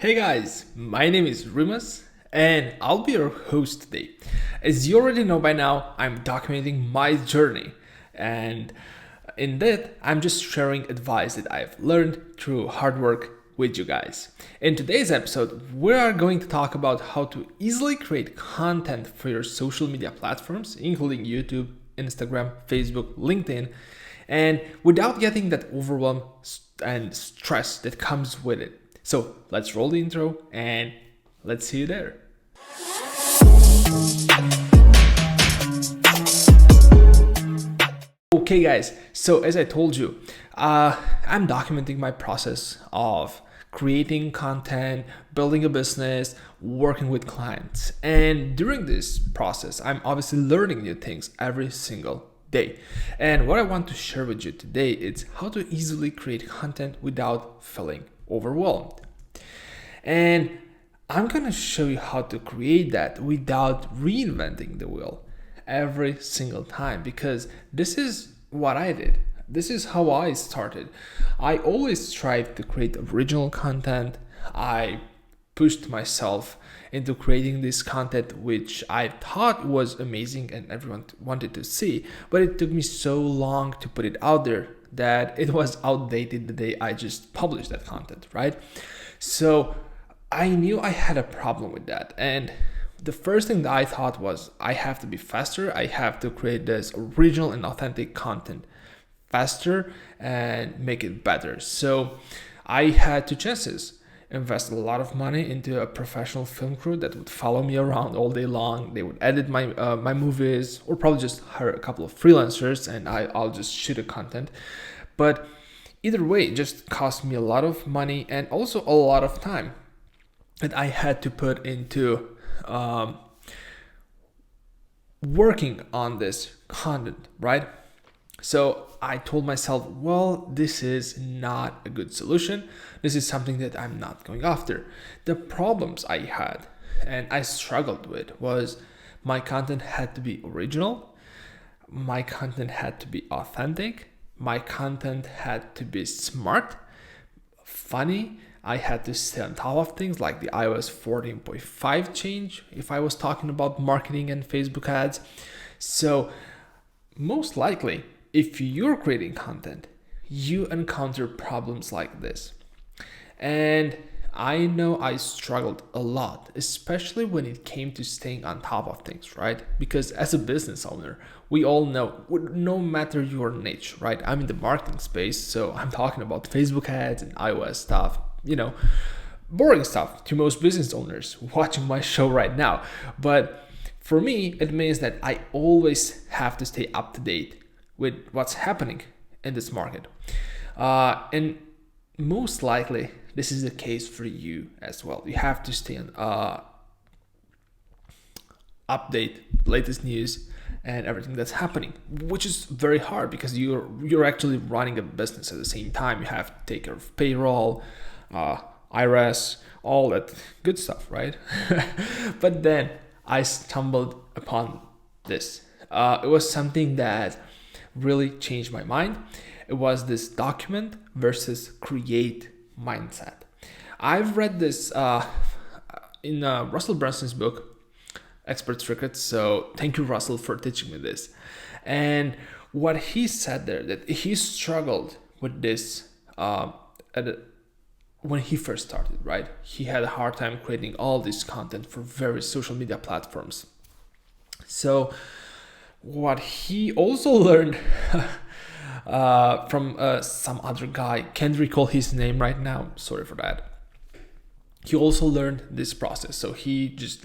Hey guys, my name is Remus and I'll be your host today. As you already know by now, I'm documenting my journey, and in that, I'm just sharing advice that I've learned through hard work with you guys. In today's episode, we are going to talk about how to easily create content for your social media platforms, including YouTube, Instagram, Facebook, LinkedIn, and without getting that overwhelm and stress that comes with it. So let's roll the intro and let's see you there. Okay guys, so as I told you, I'm documenting my process of creating content, building a business, working with clients. And during this process, I'm obviously learning new things every single day. And what I want to share with you today is how to easily create content without feeling overwhelmed. And I'm gonna show you how to create that without reinventing the wheel every single time, because this is what I did. This is how I started. I always tried to create original content. I pushed myself into creating this content which I thought was amazing and everyone wanted to see, but it took me so long to put it out there that it was outdated the day I just published that content, right? So I knew I had a problem with that, and the first thing that I thought was I have to be faster. I have to create this original and authentic content faster and make it better. So I had two chances: invest a lot of money into a professional film crew that would follow me around all day long. They would edit my movies, or probably just hire a couple of freelancers and I'll just shoot the content. But either way, it just cost me a lot of money and also a lot of time that I had to put into working on this content, right? So I told myself, well, this is not a good solution. This is something that I'm not going after. The problems I had and I struggled with was my content had to be original, my content had to be authentic, my content had to be smart, funny. I had to stay on top of things like the iOS 14.5 change if I was talking about marketing and Facebook ads. So most likely, if you're creating content, you encounter problems like this. And I know I struggled a lot, especially when it came to staying on top of things, right? Because as a business owner, we all know, no matter your niche, right? I'm in the marketing space, so I'm talking about Facebook ads and iOS stuff, boring stuff to most business owners watching my show right now. But for me, it means that I always have to stay up to date with what's happening in this market. And most likely, this is the case for you as well. You have to stay on update latest news and everything that's happening, which is very hard because you're actually running a business at the same time. You have to take care of payroll, IRS, all that good stuff, right? But then I stumbled upon this. It was something that really changed my mind. It was this document versus create mindset. I've read this in Russell Brunson's book, Expert Secrets. So thank you, Russell, for teaching me this. And what he said there, that he struggled with this when he first started, right? He had a hard time creating all this content for various social media platforms. So what he also learned from some other guy, can't recall his name right now, sorry for that. He also learned this process, so he just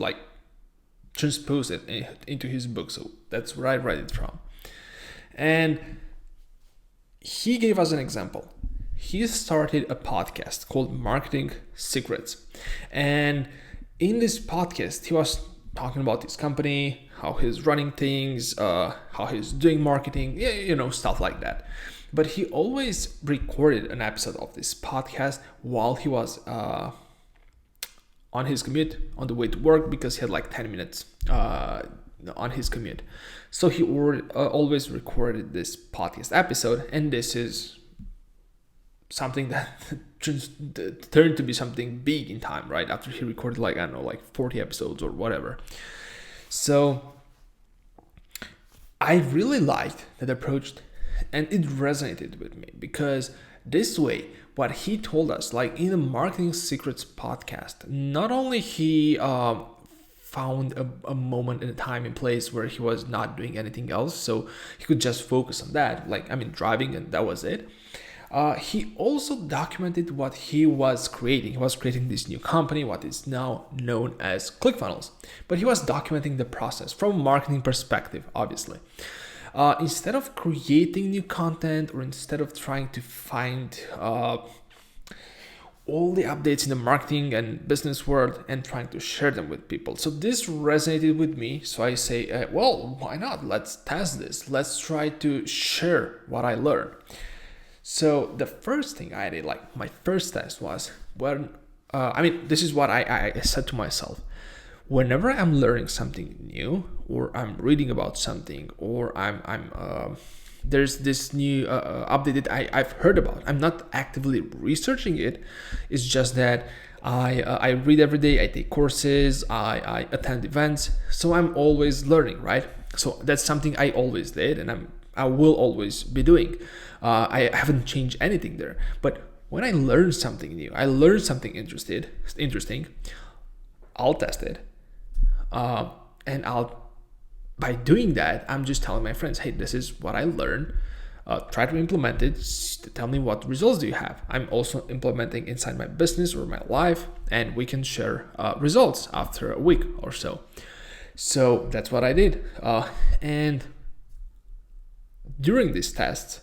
transposed it into his book. So that's where I read it from. And he gave us an example. He started a podcast called Marketing Secrets. And in this podcast, he was talking about his company, how he's running things, how he's doing marketing, stuff like that. But he always recorded an episode of this podcast while he was on his commute on the way to work, because he had 10 minutes on his commute. So he always recorded this podcast episode, and this is something that turned to be something big in time, right? After he recorded like, I don't know, like 40 episodes or whatever. So I really liked that approach, and it resonated with me because this way, what he told us, like in the Marketing Secrets podcast, not only he found a moment in a time and place where he was not doing anything else, so he could just focus on that, like, I mean, driving, and that was it. He also documented what he was creating. He was creating this new company, what is now known as ClickFunnels. But he was documenting the process from a marketing perspective, obviously. Instead of creating new content, or instead of trying to find all the updates in the marketing and business world and trying to share them with people. So this resonated with me. So I say, well, why not? Let's test this. Let's try to share what I learned. So the first thing I did, like my first test was when, this is what I said to myself. Whenever I'm learning something new, or I'm reading about something, or there's this new update that I've heard about, I'm not actively researching it. It's just that I read every day, I take courses, I attend events. So I'm always learning, right? So that's something I always did, and I will always be doing. I haven't changed anything there. But when I learn something new, I learn something interesting, I'll test it. And by doing that, I'm just telling my friends, hey, this is what I learned. Try to implement it. Tell me what results do you have. I'm also implementing inside my business or my life, and we can share results after a week or so. So that's what I did. And during these tests,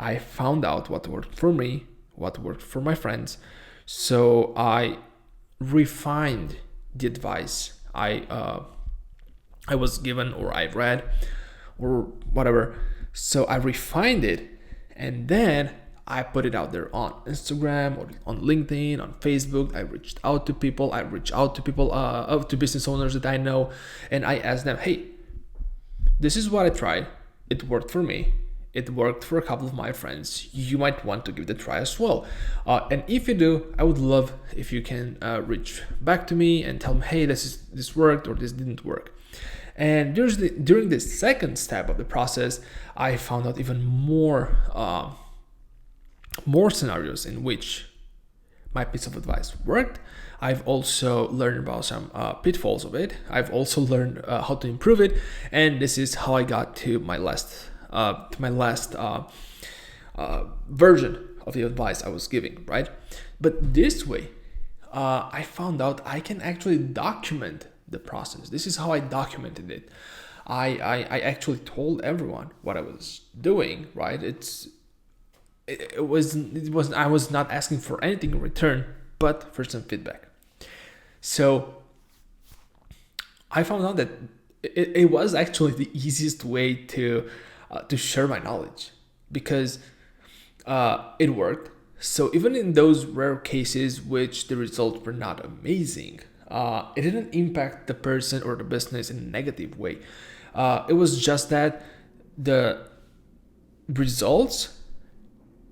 I found out what worked for me, what worked for my friends. So I refined the advice I was given, or I read, or whatever. So I refined it, and then I put it out there on Instagram, or on LinkedIn, on Facebook. I reached out to people. To business owners that I know, and I asked them, hey, this is what I tried. It worked for me. It worked for a couple of my friends. You might want to give it a try as well. And if you do, I would love if you can reach back to me and tell me, hey, this worked or this didn't work. And during the second step of the process, I found out even more scenarios in which my piece of advice worked. I've also learned about some pitfalls of it. I've also learned how to improve it, and this is how I got to my last version of the advice I was giving, right? But this way, I found out I can actually document the process. This is how I documented it. I actually told everyone what I was doing, right? I was not asking for anything in return, but for some feedback. So I found out that it was actually the easiest way to share my knowledge, because it worked. So even in those rare cases which the results were not amazing, it didn't impact the person or the business in a negative way. It was just that the results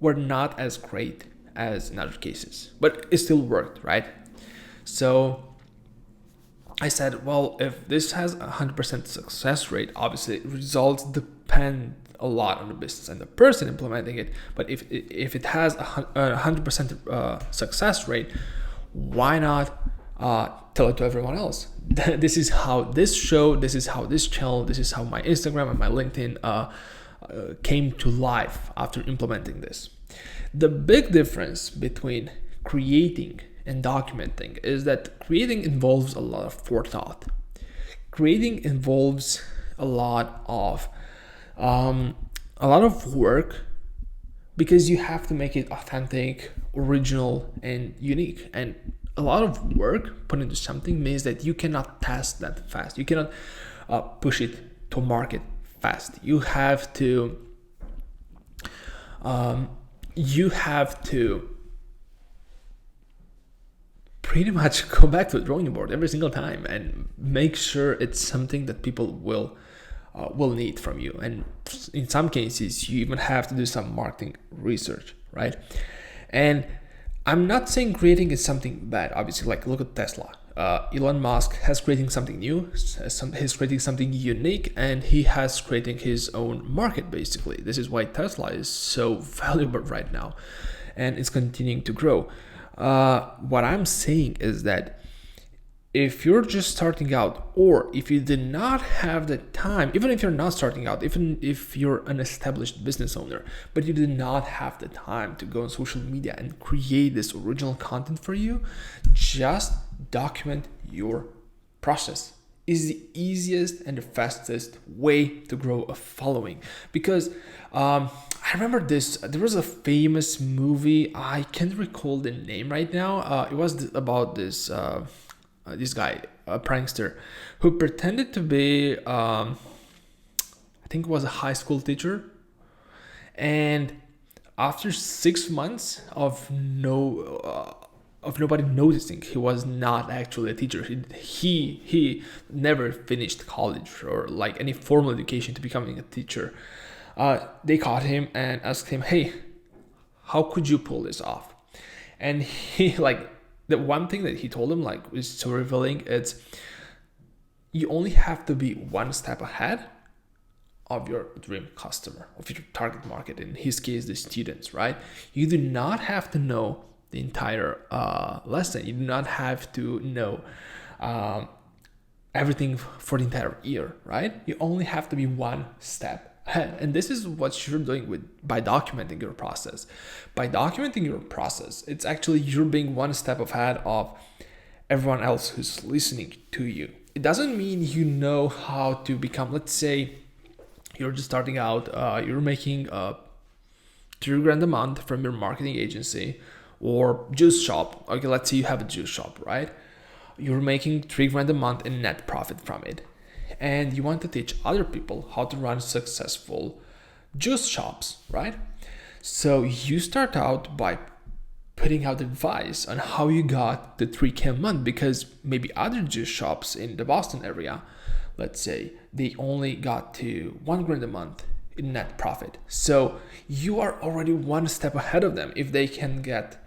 were not as great as in other cases, but it still worked, right? So I said, well, if this has 100% success rate, obviously results depend a lot on the business and the person implementing it. But if it has a 100% success rate, why not tell it to everyone else? This is how this show, this is how this channel, this is how my Instagram and my LinkedIn came to life after implementing this. The big difference between creating and documenting is that creating involves a lot of forethought. Creating involves a lot of work, because you have to make it authentic, original, and unique. And a lot of work put into something means that you cannot test that fast. You cannot push it to market fast. You have to pretty much go back to the drawing board every single time and make sure it's something that people will need from you. And in some cases, you even have to do some marketing research, right? And I'm not saying creating is something bad. Obviously, like look at Tesla. Elon Musk has creating something new. He's creating something unique, and he has creating his own market. Basically, this is why Tesla is so valuable right now, and it's continuing to grow. What I'm saying is that if you're just starting out, or if you did not have the time, even if you're not starting out, even if you're an established business owner, but you did not have the time to go on social media and create this original content for you, just document your process. Is the easiest and the fastest way to grow a following. Because I remember there was a famous movie, I can't recall the name right now. It was about this guy, a prankster, who pretended to be, I think it was a high school teacher. And after 6 months of nobody noticing, he was not actually a teacher. He never finished college or like any formal education to becoming a teacher. They caught him and asked him, "Hey, how could you pull this off?" And he like, the one thing that he told him like is so revealing. It's, you only have to be one step ahead of your dream customer, of your target market. In his case, the students, right? You do not have to know the entire lesson. You do not have to know everything for the entire year, right? You only have to be one step ahead. And this is what you're doing by documenting your process. By documenting your process, it's actually you're being one step ahead of everyone else who's listening to you. It doesn't mean you know how to become, let's say you're just starting out, you're making $3,000 a month from your marketing agency or juice shop. Okay, let's say you have a juice shop, right? You're making $3,000 a month in net profit from it. And you want to teach other people how to run successful juice shops, right? So you start out by putting out advice on how you got the $3,000 a month, because maybe other juice shops in the Boston area, let's say they only got to $1,000 a month in net profit. So you are already one step ahead of them. If they can get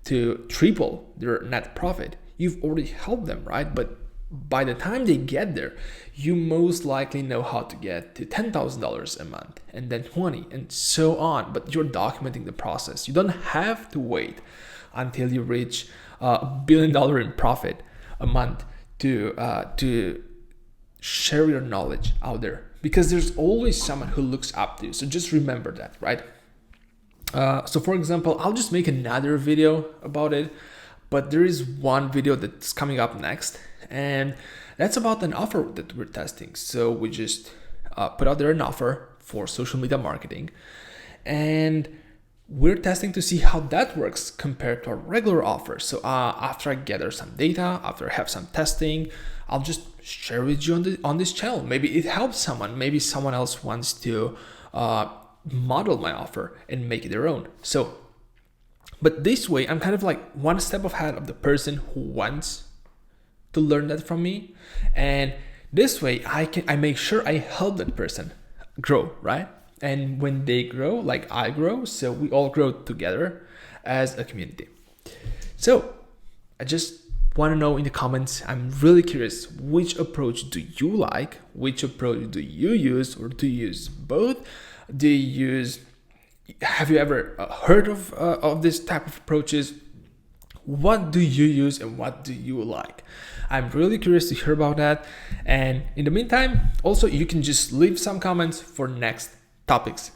to triple their net profit, you've already helped them, right? But by the time they get there, you most likely know how to get to $10,000 a month, and then 20, and so on. But you're documenting the process. You don't have to wait until you reach $1 billion in profit a month to share your knowledge out there, because there's always someone who looks up to you. So just remember that, right? So for example, I'll just make another video about it, but there is one video that's coming up next, and that's about an offer that we're testing. So we just put out there an offer for social media marketing, and we're testing to see how that works compared to our regular offer. So after I gather some data, after I have some testing, I'll just share with you on this channel. Maybe it helps someone. Maybe someone else wants to model my offer and make it their own. So, but this way, I'm kind of like one step ahead of the person who wants to learn that from me. And this way, I make sure I help that person grow, right? And when they grow, like I grow, so we all grow together as a community. So I just want to know in the comments, I'm really curious, which approach do you like? Which approach do you use, or do you use both? Have you ever heard of this type of approaches? What do you use and what do you like? I'm really curious to hear about that. And in the meantime, also you can just leave some comments for next topics.